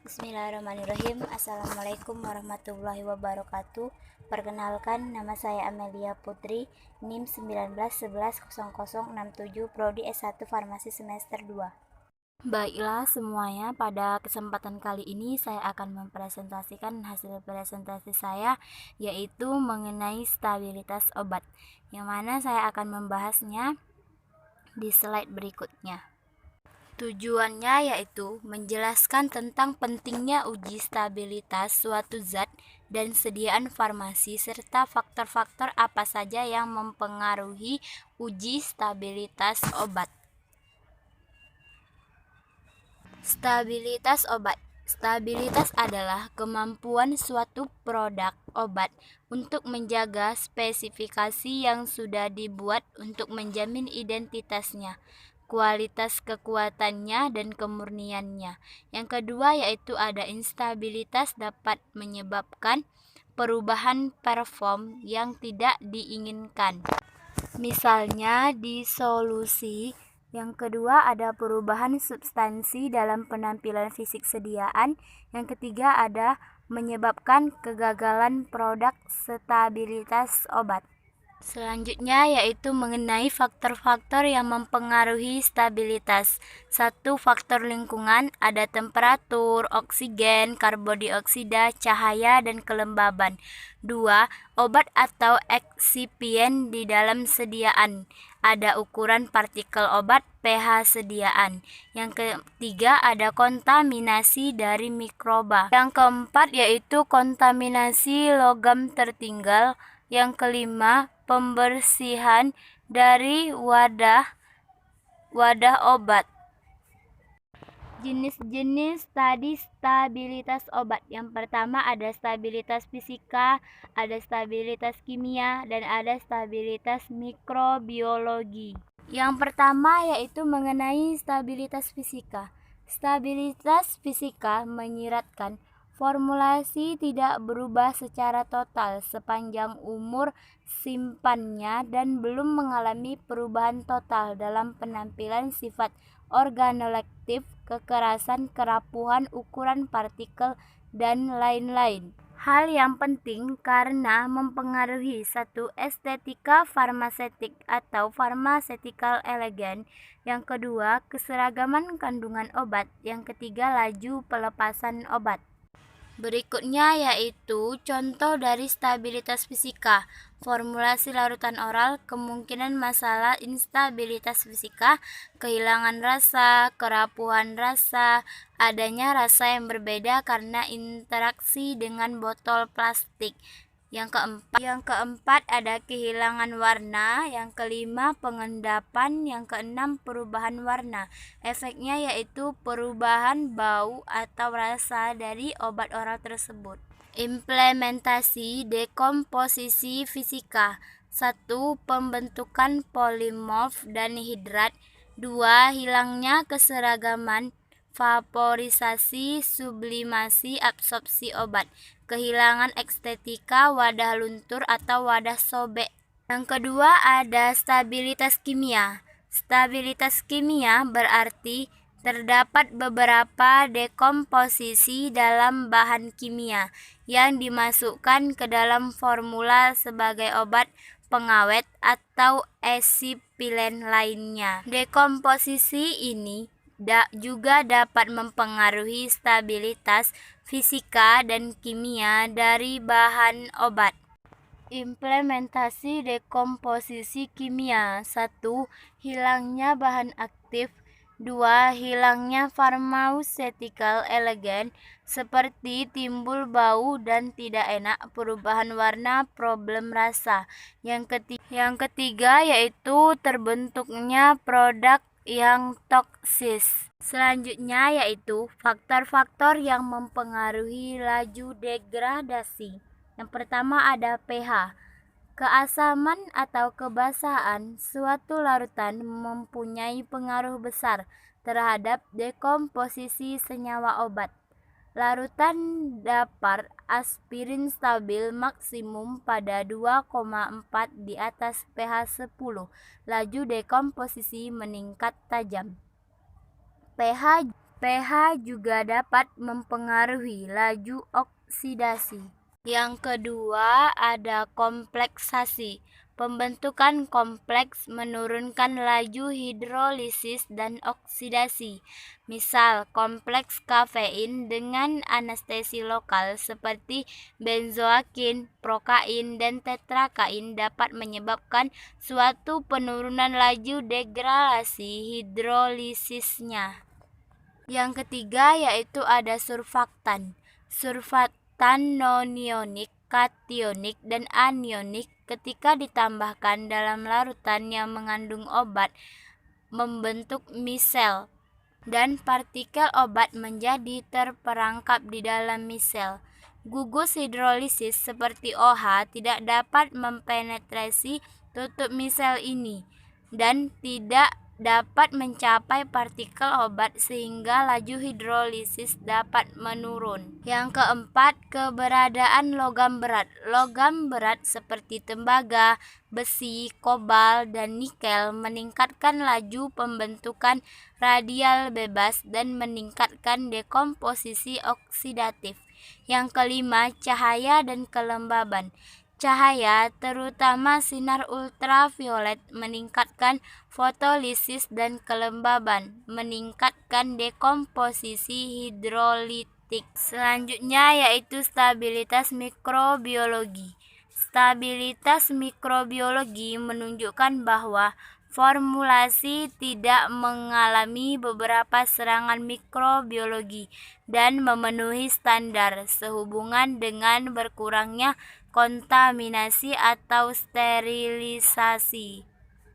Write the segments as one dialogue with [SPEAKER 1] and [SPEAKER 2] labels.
[SPEAKER 1] Bismillahirrahmanirrahim. Assalamualaikum warahmatullahi wabarakatuh. Perkenalkan, nama saya Amelia Putri, NIM 19110067, Prodi S1 Farmasi semester 2. Baiklah semuanya, pada kesempatan kali ini saya akan mempresentasikan hasil presentasi saya, yaitu mengenai stabilitas obat, yang mana saya akan membahasnya di slide berikutnya. Tujuannya yaitu menjelaskan tentang pentingnya uji stabilitas suatu zat dan sediaan farmasi serta faktor-faktor apa saja yang mempengaruhi uji stabilitas obat. Stabilitas obat. Stabilitas adalah kemampuan suatu produk obat untuk menjaga spesifikasi yang sudah dibuat untuk menjamin identitasnya, kualitas kekuatannya, dan kemurniannya. Yang kedua yaitu ada instabilitas, dapat menyebabkan perubahan perform yang tidak diinginkan. Misalnya di solusi. Yang kedua ada perubahan substansi dalam penampilan fisik sediaan. Yang ketiga ada menyebabkan kegagalan produk stabilitas obat. Selanjutnya yaitu mengenai faktor-faktor yang mempengaruhi stabilitas. 1. Faktor lingkungan, ada temperatur, oksigen, karbon dioksida, cahaya, dan kelembaban. 2. Obat atau eksipien di dalam sediaan, ada ukuran partikel obat, pH sediaan. Yang ketiga ada kontaminasi dari mikroba. Yang keempat yaitu kontaminasi logam tertinggal. Yang kelima, pembersihan dari wadah obat. Jenis-jenis tadi stabilitas obat. Yang pertama ada stabilitas fisika, ada stabilitas kimia, dan ada stabilitas mikrobiologi. Yang pertama yaitu mengenai stabilitas fisika. Stabilitas fisika menyiratkan formulasi tidak berubah secara total sepanjang umur simpannya dan belum mengalami perubahan total dalam penampilan, sifat organolektif, kekerasan, kerapuhan, ukuran partikel, dan lain-lain. Hal yang penting karena mempengaruhi 1. Estetika farmaseutik atau pharmaceutical elegan. Yang kedua, keseragaman kandungan obat. Yang ketiga, laju pelepasan obat. Berikutnya yaitu contoh dari stabilitas fisika. Formulasi larutan oral, kemungkinan masalah instabilitas fisika, kehilangan rasa, kerapuhan rasa, adanya rasa yang berbeda karena interaksi dengan botol plastik. Yang keempat ada kehilangan warna. Yang kelima pengendapan. Yang keenam perubahan warna. Efeknya yaitu perubahan bau atau rasa dari obat oral tersebut. Implementasi dekomposisi fisika. 1. Pembentukan polimorf dan hidrat. 2. Hilangnya keseragaman, vaporisasi, sublimasi, absorpsi obat, kehilangan estetika, wadah luntur atau wadah sobek. Yang kedua ada stabilitas kimia. Stabilitas kimia berarti terdapat beberapa dekomposisi dalam bahan kimia yang dimasukkan ke dalam formula sebagai obat, pengawet, atau eksipilen lainnya. Dekomposisi ini juga dapat mempengaruhi stabilitas fisika dan kimia dari bahan obat. Implementasi dekomposisi kimia. 1. Hilangnya bahan aktif. 2. Hilangnya pharmaceutical elegan seperti timbul bau dan tidak enak, perubahan warna, problem rasa. Yang ketiga yaitu terbentuknya produk yang toksis. Selanjutnya yaitu faktor-faktor yang mempengaruhi laju degradasi. Yang pertama ada pH. Keasaman atau kebasahan suatu larutan mempunyai pengaruh besar terhadap dekomposisi senyawa obat. Larutan dapar aspirin stabil maksimum pada 2,4 di atas pH 10. Laju dekomposisi meningkat tajam. pH pH juga dapat mempengaruhi laju oksidasi. Yang kedua ada kompleksasi. Pembentukan kompleks menurunkan laju hidrolisis dan oksidasi. Misal, kompleks kafein dengan anestesi lokal seperti benzoakin, prokain, dan tetrakain dapat menyebabkan suatu penurunan laju degradasi hidrolisisnya. Yang ketiga yaitu ada surfaktan. Surfaktan nonionik, kationik, dan anionik ketika ditambahkan dalam larutan yang mengandung obat membentuk misel dan partikel obat menjadi terperangkap di dalam misel. Gugus hidrolisis seperti OH tidak dapat mempenetrasi tutup misel ini dan tidak dapat mencapai partikel obat sehingga laju hidrolisis dapat menurun. Yang keempat, keberadaan logam berat. Logam berat seperti tembaga, besi, kobalt, dan nikel meningkatkan laju pembentukan radial bebas dan meningkatkan dekomposisi oksidatif. Yang kelima, cahaya dan kelembaban. Cahaya, terutama sinar ultraviolet, meningkatkan fotolisis dan kelembaban, meningkatkan dekomposisi hidrolitik. Selanjutnya yaitu stabilitas mikrobiologi. Stabilitas mikrobiologi menunjukkan bahwa formulasi tidak mengalami beberapa serangan mikrobiologi dan memenuhi standar sehubungan dengan berkurangnya kontaminasi atau sterilisasi.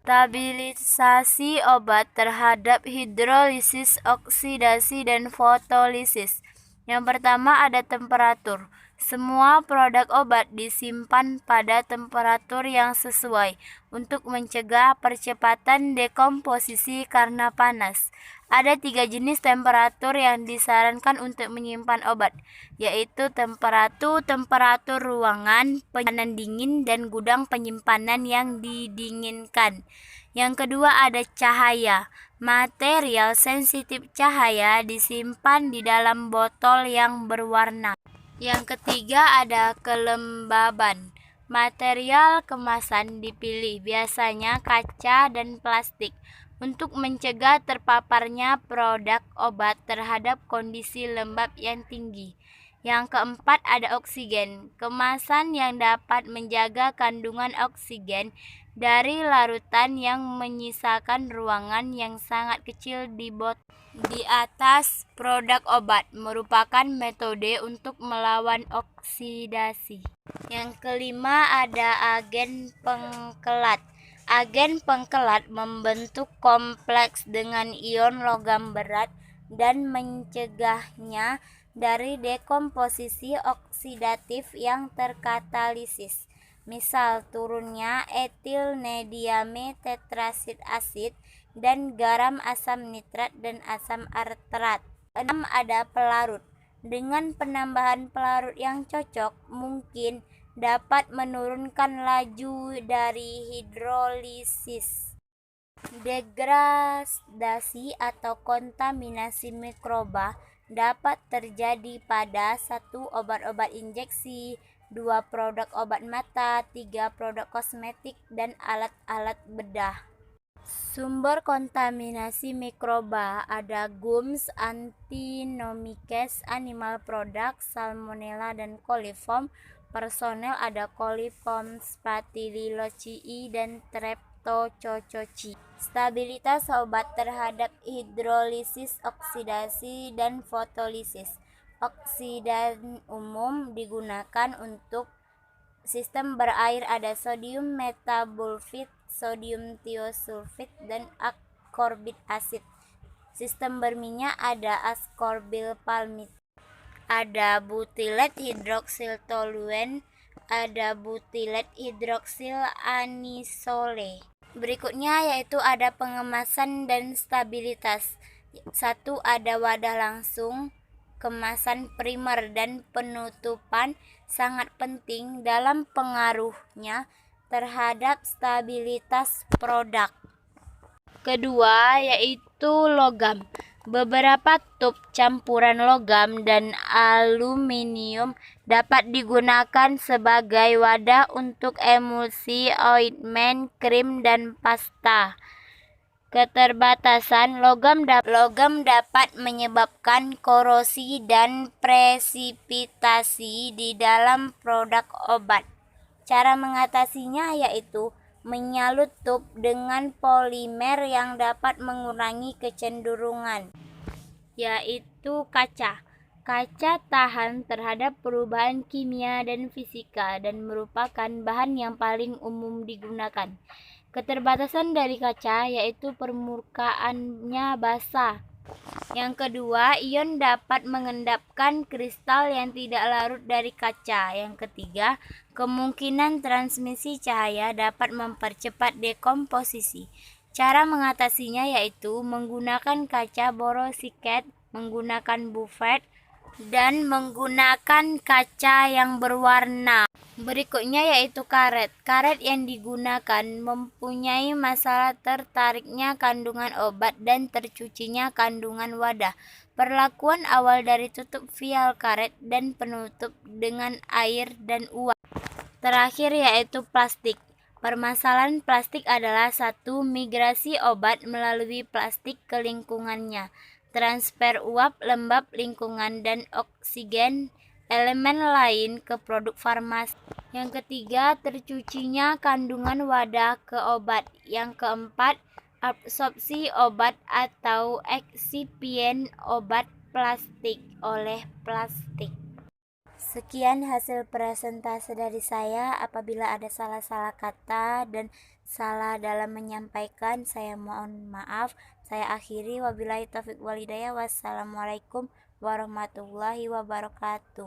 [SPEAKER 1] Stabilisasi obat terhadap hidrolisis, oksidasi, dan fotolisis. Yang pertama ada temperatur. Semua produk obat disimpan pada temperatur yang sesuai untuk mencegah percepatan dekomposisi karena panas. Ada 3 jenis temperatur yang disarankan untuk menyimpan obat, yaitu temperatur ruangan, penyimpanan dingin, dan gudang penyimpanan yang didinginkan. Yang kedua ada cahaya. Material sensitif cahaya disimpan di dalam botol yang berwarna. Yang ketiga ada kelembaban. Material kemasan dipilih, biasanya kaca dan plastik, untuk mencegah terpaparnya produk obat terhadap kondisi lembab yang tinggi. Yang keempat ada oksigen. Kemasan yang dapat menjaga kandungan oksigen dari larutan yang menyisakan ruangan yang sangat kecil di botol. Di atas, produk obat merupakan metode untuk melawan oksidasi. Yang kelima ada agen pengkelat. Agen pengkelat membentuk kompleks dengan ion logam berat dan mencegahnya dari dekomposisi oksidatif yang terkatalisis. Misal turunnya etilnediame tetrasid asid dan garam asam nitrat dan asam arterat. 6 ada pelarut. Dengan penambahan pelarut yang cocok, mungkin dapat menurunkan laju dari hidrolisis. Degradasi atau kontaminasi mikroba dapat terjadi pada 1 obat-obat injeksi, 2 produk obat mata, 3 produk kosmetik, dan alat-alat bedah. Sumber kontaminasi mikroba ada gums, antinomikes, animal product, salmonella, dan coliform. Personel ada coliform staphylococcus dan streptococcus. Stabilitas obat terhadap hidrolisis, oksidasi, dan fotolisis. Oksidan umum digunakan untuk sistem berair ada sodium metabolfit, sodium tiosulfit, dan ascorbik acid. Sistem berminyak ada ascorbyl palmit. Ada butilet hidroksil toluen, ada butilet hidroksil anisole. Berikutnya yaitu ada pengemasan dan stabilitas. 1 ada wadah langsung, kemasan primer, dan penutupan sangat penting dalam pengaruhnya terhadap stabilitas produk. Kedua yaitu logam. Beberapa tub campuran logam dan aluminium dapat digunakan sebagai wadah untuk emulsi, ointmen, krim, dan pasta. Keterbatasan logam dapat menyebabkan korosi dan presipitasi di dalam produk obat. Cara mengatasinya yaitu menyalut tub dengan polimer yang dapat mengurangi kecenderungan, yaitu kaca. Kaca tahan terhadap perubahan kimia dan fisika dan merupakan bahan yang paling umum digunakan. Keterbatasan dari kaca yaitu permukaannya basah. Yang kedua, ion dapat mengendapkan kristal yang tidak larut dari kaca. Yang ketiga, kemungkinan transmisi cahaya dapat mempercepat dekomposisi. Cara mengatasinya yaitu menggunakan kaca borosiket, menggunakan bufet, dan menggunakan kaca yang berwarna. Berikutnya yaitu karet. Karet yang digunakan mempunyai masalah tertariknya kandungan obat dan tercucinya kandungan wadah. Perlakuan awal dari tutup vial karet dan penutup dengan air dan uap. Terakhir yaitu plastik. Permasalahan plastik adalah satu, migrasi obat melalui plastik ke lingkungannya, transfer uap, lembab lingkungan, dan oksigen elemen lain ke produk farmasi. Yang ketiga, tercucinya kandungan wadah ke obat. Yang keempat, absorpsi obat atau eksipien obat plastik oleh plastik. Sekian hasil presentasi dari saya. Apabila ada salah-salah kata dan salah dalam menyampaikan, saya mohon maaf. Saya akhiri, wabillahi taufiq walhidayah. Wassalamualaikum warahmatullahi wabarakatuh.